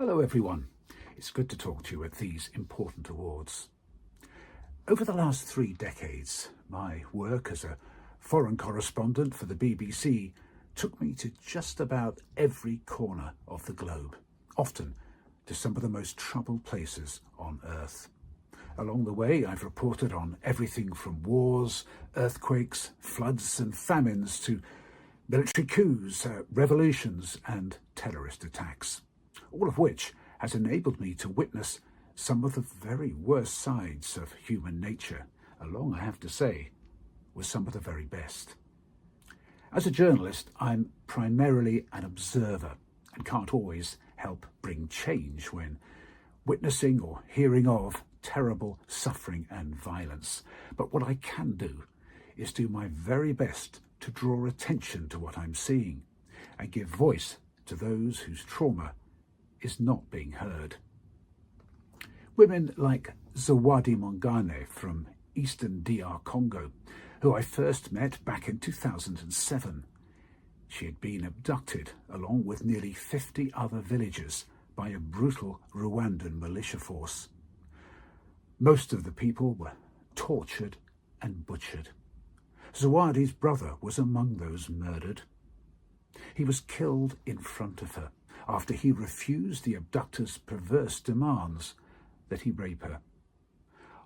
Hello everyone, it's good to talk to you at these important awards. Over the last 3 decades, my work as a foreign correspondent for the BBC took me to just about every corner of the globe, often to some of the most troubled places on Earth. Along the way, I've reported on everything from wars, earthquakes, floods and famines to military coups, revolutions and terrorist attacks. All of which has enabled me to witness some of the very worst sides of human nature, along, I have to say, with some of the very best. As a journalist, I'm primarily an observer and can't always help bring change when witnessing or hearing of terrible suffering and violence. But what I can do is do my very best to draw attention to what I'm seeing and give voice to those whose trauma is not being heard. Women like Zawadi Mongane from Eastern DR Congo, who I first met back in 2007. She had been abducted along with nearly 50 other villagers by a brutal Rwandan militia force. Most of the people were tortured and butchered. Zawadi's brother was among those murdered. He was killed in front of her after he refused the abductor's perverse demands that he rape her.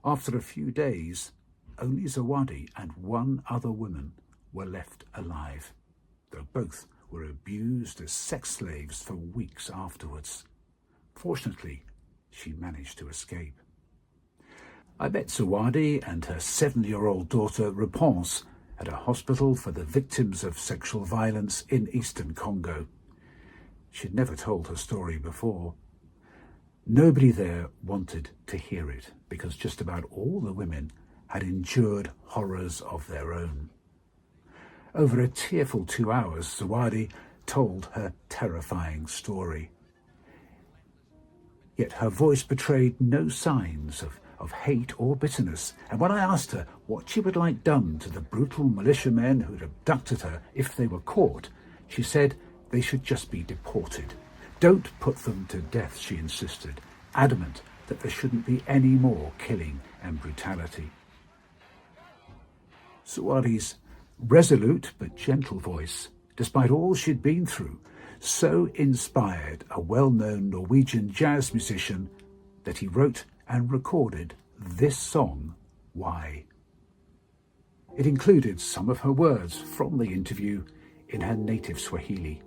After a few days, only Zawadi and one other woman were left alive, though both were abused as sex slaves for weeks afterwards. Fortunately, she managed to escape. I met Zawadi and her 7-year-old daughter, Réponse, at a hospital for the victims of sexual violence in Eastern Congo. She'd never told her story before. Nobody there wanted to hear it because just about all the women had endured horrors of their own. Over a tearful 2 hours, Zawadi told her terrifying story. Yet her voice betrayed no signs of hate or bitterness, and when I asked her what she would like done to the brutal militiamen who'd abducted her if they were caught, she said they should just be deported. Don't put them to death, she insisted, adamant that there shouldn't be any more killing and brutality. Zawadi's resolute but gentle voice, despite all she'd been through, so inspired a well-known Norwegian jazz musician that he wrote and recorded this song, Why. It included some of her words from the interview in her native Swahili.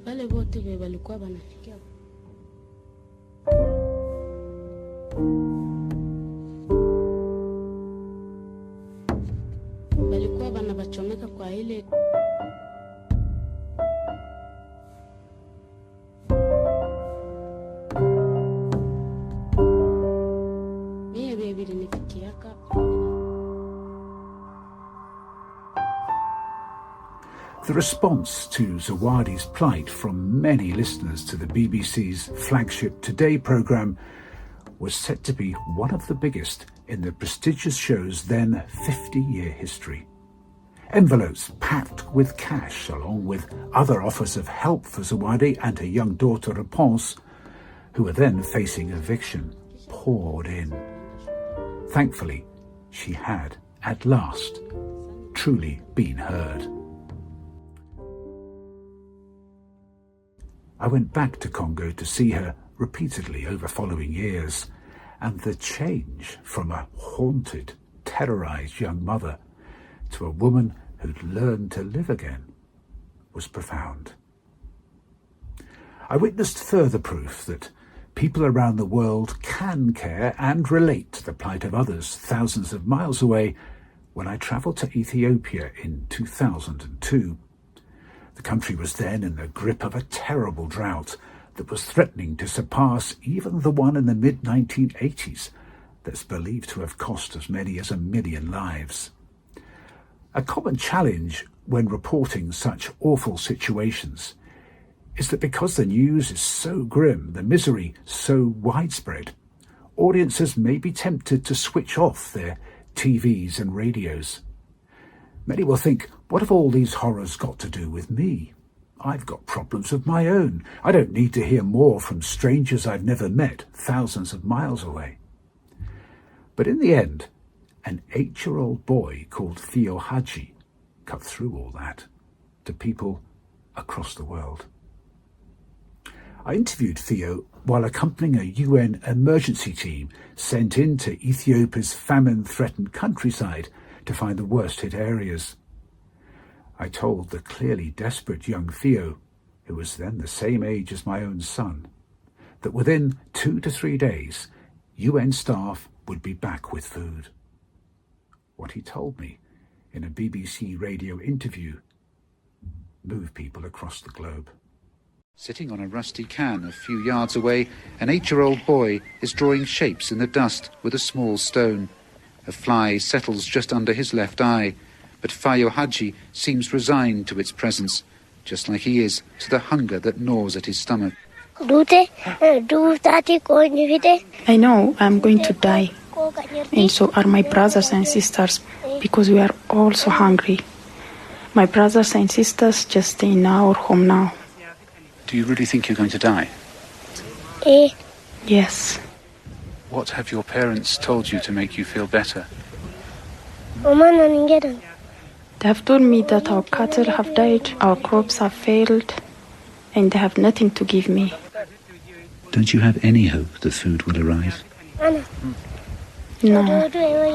Wale wote walikuwa wanafikia walikuwa wanawachomeka kwa ile mie vile nifikiaka. The response to Zawadi's plight from many listeners to the BBC's flagship Today programme was set to be one of the biggest in the prestigious show's then 50-year history. Envelopes packed with cash, along with other offers of help for Zawadi and her young daughter Réponse, who were then facing eviction, poured in. Thankfully, she had, at last, truly been heard. I went back to Congo to see her repeatedly over following years, and the change from a haunted, terrorized young mother to a woman who'd learned to live again was profound. I witnessed further proof that people around the world can care and relate to the plight of others thousands of miles away when I travelled to Ethiopia in 2002. The country was then in the grip of a terrible drought that was threatening to surpass even the one in the mid-1980s that's believed to have cost as many as 1 million lives. A common challenge when reporting such awful situations is that because the news is so grim, the misery so widespread, audiences may be tempted to switch off their TVs and radios. Many will think, what have all these horrors got to do with me? I've got problems of my own. I don't need to hear more from strangers I've never met thousands of miles away. But in the end, an 8-year-old boy called Theo Hadji cut through all that to people across the world. I interviewed Theo while accompanying a UN emergency team sent into Ethiopia's famine-threatened countryside to find the worst-hit areas. I told the clearly desperate young Theo, who was then the same age as my own son, that within 2 to 3 days, UN staff would be back with food. What he told me in a BBC radio interview moved people across the globe. Sitting on a rusty can a few yards away, an 8-year-old boy is drawing shapes in the dust with a small stone. A fly settles just under his left eye, but Fayo Hadji seems resigned to its presence, just like he is to the hunger that gnaws at his stomach. I know I'm going to die, and so are my brothers and sisters, because we are all so hungry. My brothers and sisters just stay in our home now. Do you really think you're going to die? Yes. What have your parents told you to make you feel better? They have told me that our cattle have died, our crops have failed, and they have nothing to give me. Don't you have any hope that food will arrive? No,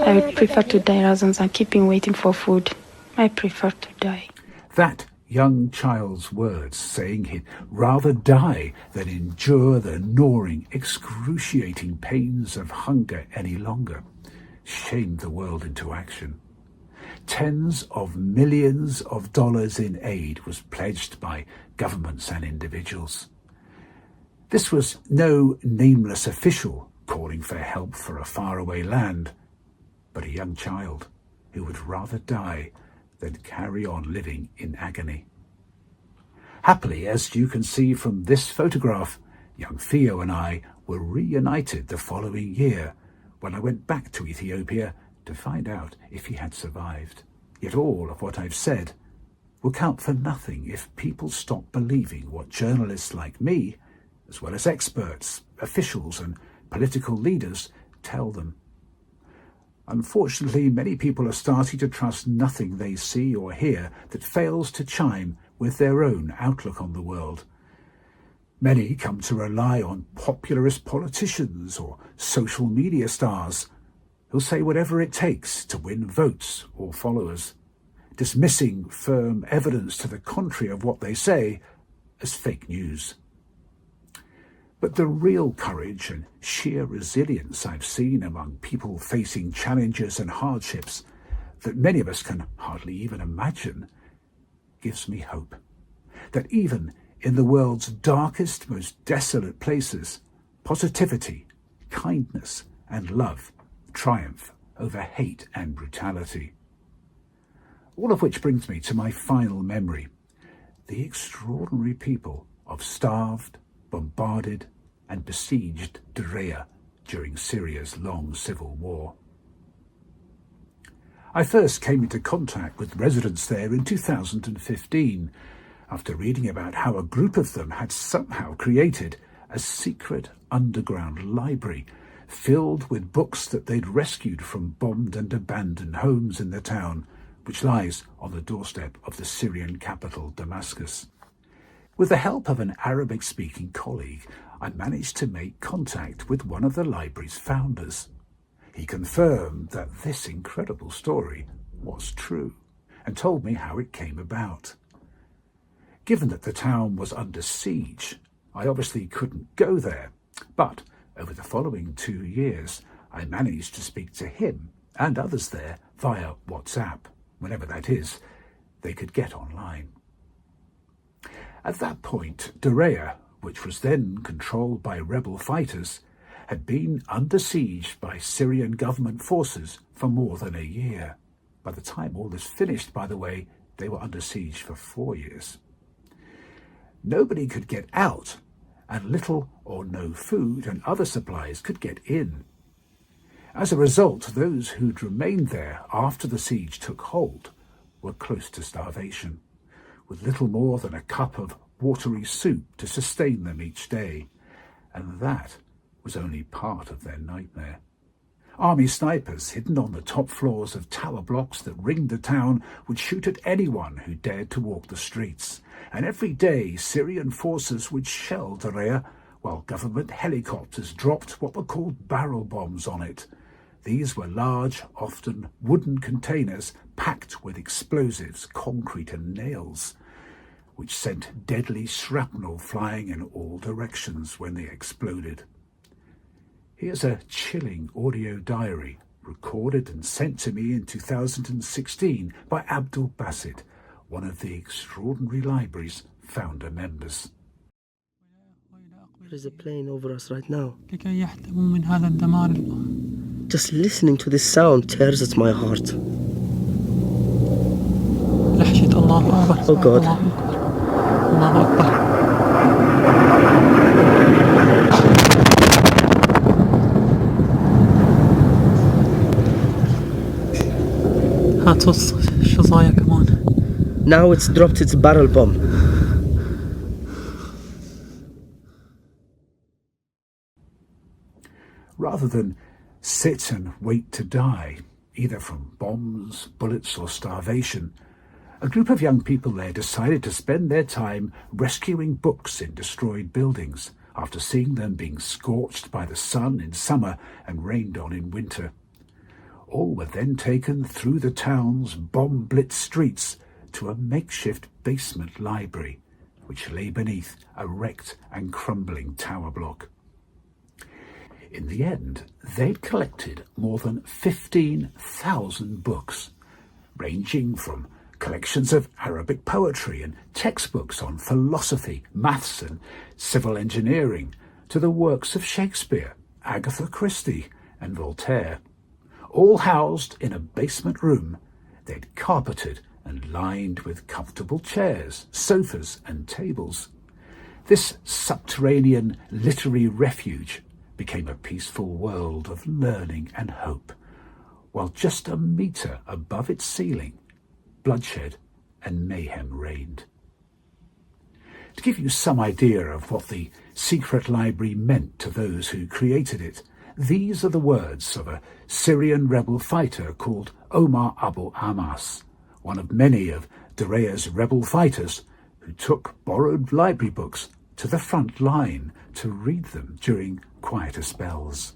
I would prefer to die rather than keeping waiting for food. I prefer to die. That young child's words, saying he'd rather die than endure the gnawing, excruciating pains of hunger any longer, shamed the world into action. Tens of millions of dollars in aid was pledged by governments and individuals. This was no nameless official calling for help for a faraway land, but a young child who would rather die than carry on living in agony. Happily, as you can see from this photograph, young Theo and I were reunited the following year when I went back to Ethiopia to find out if he had survived. Yet all of what I've said will count for nothing if people stop believing what journalists like me, as well as experts, officials and political leaders, tell them. Unfortunately, many people are starting to trust nothing they see or hear that fails to chime with their own outlook on the world. Many come to rely on popularist politicians or social media stars who'll say whatever it takes to win votes or followers, dismissing firm evidence to the contrary of what they say as fake news. But the real courage and sheer resilience I've seen among people facing challenges and hardships that many of us can hardly even imagine gives me hope that even in the world's darkest, most desolate places, positivity, kindness, and love triumph over hate and brutality. All of which brings me to my final memory, the extraordinary people of starved, bombarded, and besieged Derea during Syria's long civil war. I first came into contact with residents there in 2015, after reading about how a group of them had somehow created a secret underground library filled with books that they'd rescued from bombed and abandoned homes in the town, which lies on the doorstep of the Syrian capital, Damascus. With the help of an Arabic-speaking colleague, I managed to make contact with one of the library's founders. He confirmed that this incredible story was true and told me how it came about. Given that the town was under siege, I obviously couldn't go there, but over the following 2 years, I managed to speak to him and others there via WhatsApp, whenever that is, they could get online. At that point, Derea which was then controlled by rebel fighters, had been under siege by Syrian government forces for more than a year. By the time all this finished, by the way, they were under siege for 4 years. Nobody could get out, and little or no food and other supplies could get in. As a result, those who'd remained there after the siege took hold were close to starvation, with little more than a cup of watery soup to sustain them each day, and that was only part of their nightmare. Army snipers hidden on the top floors of tower blocks that ringed the town would shoot at anyone who dared to walk the streets, and every day Syrian forces would shell Deraa while government helicopters dropped what were called barrel bombs on it. These were large, often wooden containers packed with explosives, concrete and nails, which sent deadly shrapnel flying in all directions when they exploded. Here's a chilling audio diary recorded and sent to me in 2016 by Abdul Basit, one of the Extraordinary Library's founder members. There is a plane over us right now. لكي يحتموا من هذا الدمار. Just listening to this sound tears at my heart. لحشة الله أكبر. Oh God. الله أكبر. هات الشظايا كمان. Now it's dropped its barrel bomb. Rather than sit and wait to die, either from bombs, bullets or starvation, a group of young people there decided to spend their time rescuing books in destroyed buildings after seeing them being scorched by the sun in summer and rained on in winter. All were then taken through the town's bomb-blitzed streets to a makeshift basement library, which lay beneath a wrecked and crumbling tower block. In the end, they'd collected more than 15,000 books, ranging from collections of Arabic poetry and textbooks on philosophy, maths and civil engineering, to the works of Shakespeare, Agatha Christie and Voltaire. All housed in a basement room, they'd carpeted and lined with comfortable chairs, sofas and tables. This subterranean literary refuge became a peaceful world of learning and hope, while just a metre above its ceiling, bloodshed and mayhem reigned. To give you some idea of what the secret library meant to those who created it, these are the words of a Syrian rebel fighter called Omar Abu Amas, one of many of Derea's rebel fighters who took borrowed library books to the front line to read them during quieter spells.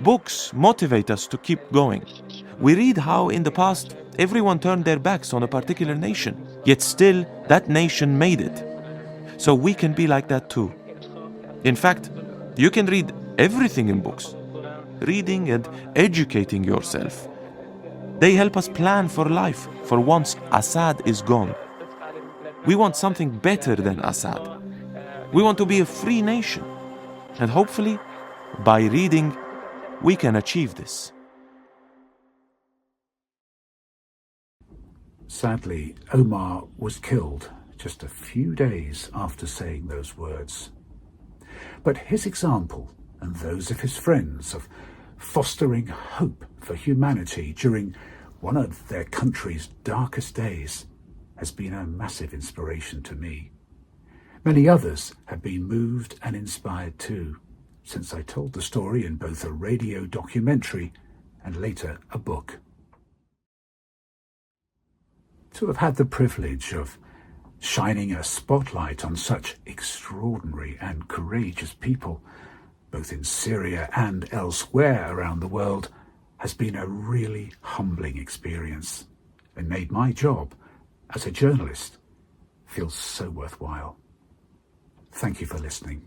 Books motivate us to keep going. We read how in the past everyone turned their backs on a particular nation, yet still that nation made it. So we can be like that too. In fact, you can read everything in books. Reading and educating yourself. They help us plan for life, for once Assad is gone. We want something better than Assad. We want to be a free nation. And hopefully, by reading, we can achieve this. Sadly, Omar was killed just a few days after saying those words. But his example, and those of his friends, of fostering hope for humanity during one of their country's darkest days, has been a massive inspiration to me. Many others have been moved and inspired too, since I told the story in both a radio documentary and later a book. To have had the privilege of shining a spotlight on such extraordinary and courageous people, both in Syria and elsewhere around the world, has been a really humbling experience and made my job as a journalist feel so worthwhile. Thank you for listening.